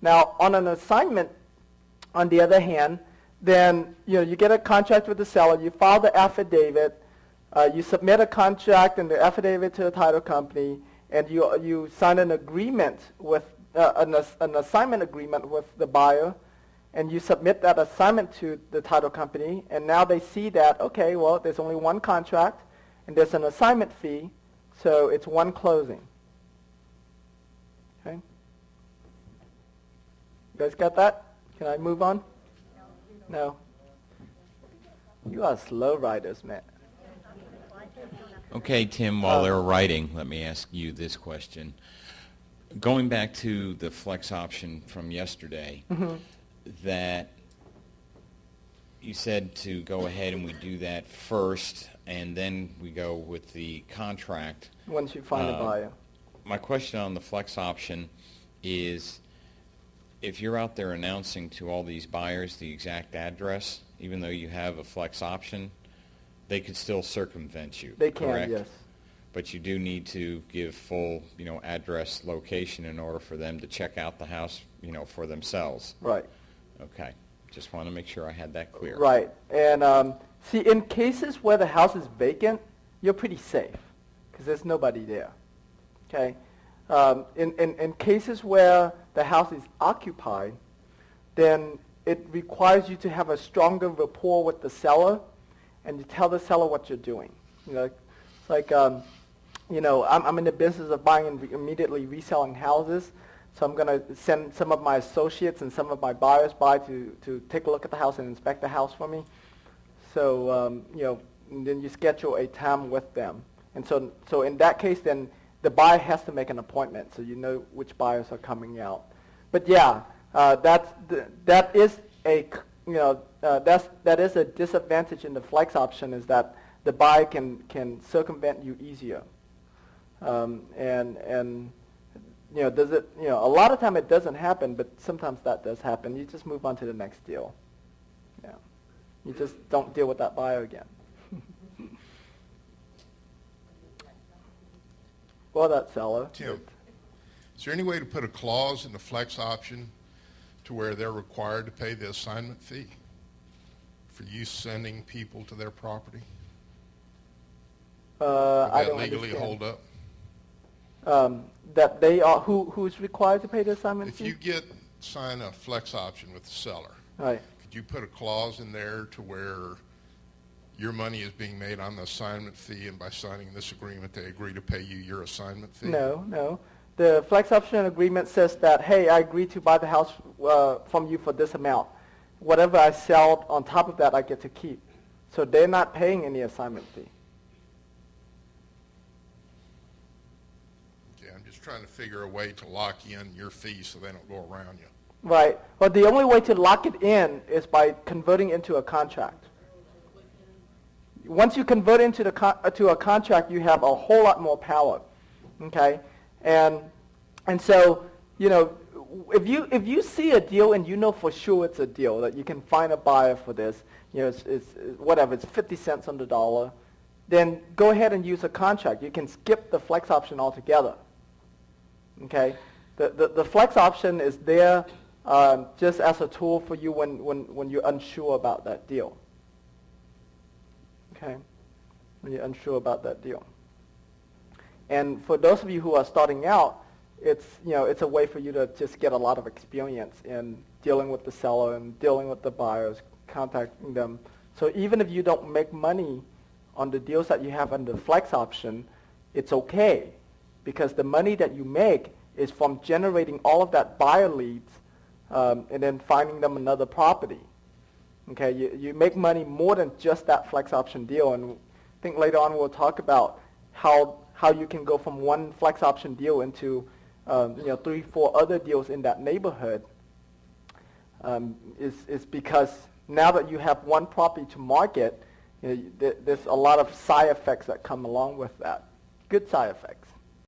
Now, on an assignment, on the other hand, then you get a contract with the seller, you file the affidavit, you submit a contract and the affidavit to the title company, and you sign an agreement with an assignment agreement with the buyer, and you submit that assignment to the title company, and now they see that, okay, well, there's only one contract, and there's an assignment fee, so it's one closing. Okay? You guys got that? Can I move on? No. You are slow riders, man. Okay, Tim, while they're writing, let me ask you this question. Going back to the flex option from yesterday, that you said to go ahead and we do that first, and then we go with the contract. Once you find a buyer. My question on the flex option is, if you're out there announcing to all these buyers the exact address, even though you have a flex option, they could still circumvent you, They correct? can, yes. But you do need to give full, address, location in order for them to check out the house, for themselves. Right. Okay. Just want to make sure I had that clear. Right. And see, in cases where the house is vacant, you're pretty safe because there's nobody there. Okay. In cases where the house is occupied, then it requires you to have a stronger rapport with the seller, and you tell the seller what you're doing. It's like, I'm in the business of buying and immediately reselling houses, so I'm going to send some of my associates and some of my buyers by to take a look at the house and inspect the house for me. So, and then you schedule a time with them. And so in that case, then the buyer has to make an appointment, so you know which buyers are coming out. But yeah, that is a disadvantage in the flex option, is that the buyer can circumvent you easier. Does it? A lot of time it doesn't happen, but sometimes that does happen. You just move on to the next deal. Yeah, you just don't deal with that buyer again. Well, that seller. Tim, is there any way to put a clause in the flex option to where they're required to pay the assignment fee for you sending people to their property? I don't legally understand. hold up? That they are who's required to pay the assignment If fee? you sign a flex option with the seller, Right. could you put a clause in there to where your money is being made on the assignment fee, and by signing this agreement they agree to pay you your assignment fee? No. The flex option agreement says that, hey, I agree to buy the house from you for this amount. Whatever I sell on top of that, I get to keep. So they're not paying any assignment fee. Okay, I'm just trying to figure a way to lock in your fee so they don't go around you. Right. Well, the only way to lock it in is by converting into a contract. Once you convert into to a contract, you have a whole lot more power. Okay, and so if you see a deal and you know for sure it's a deal, that you can find a buyer for this, it's whatever, it's 50 cents on the dollar, then go ahead and use a contract. You can skip the flex option altogether. Okay, the flex option is there just as a tool for you when you're unsure about that deal. Okay, when you're unsure about that deal. And for those of you who are starting out, it's a way for you to just get a lot of experience in dealing with the seller and dealing with the buyers, contacting them. So even if you don't make money on the deals that you have under the flex option, it's okay, because the money that you make is from generating all of that buyer leads and then finding them another property. Okay, you make money more than just that flex option deal, and I think later on we'll talk about how you can go from one flex option deal into 3-4 other deals in that neighborhood. Is because now that you have one property to market, there's a lot of side effects that come along with that. Good side effects.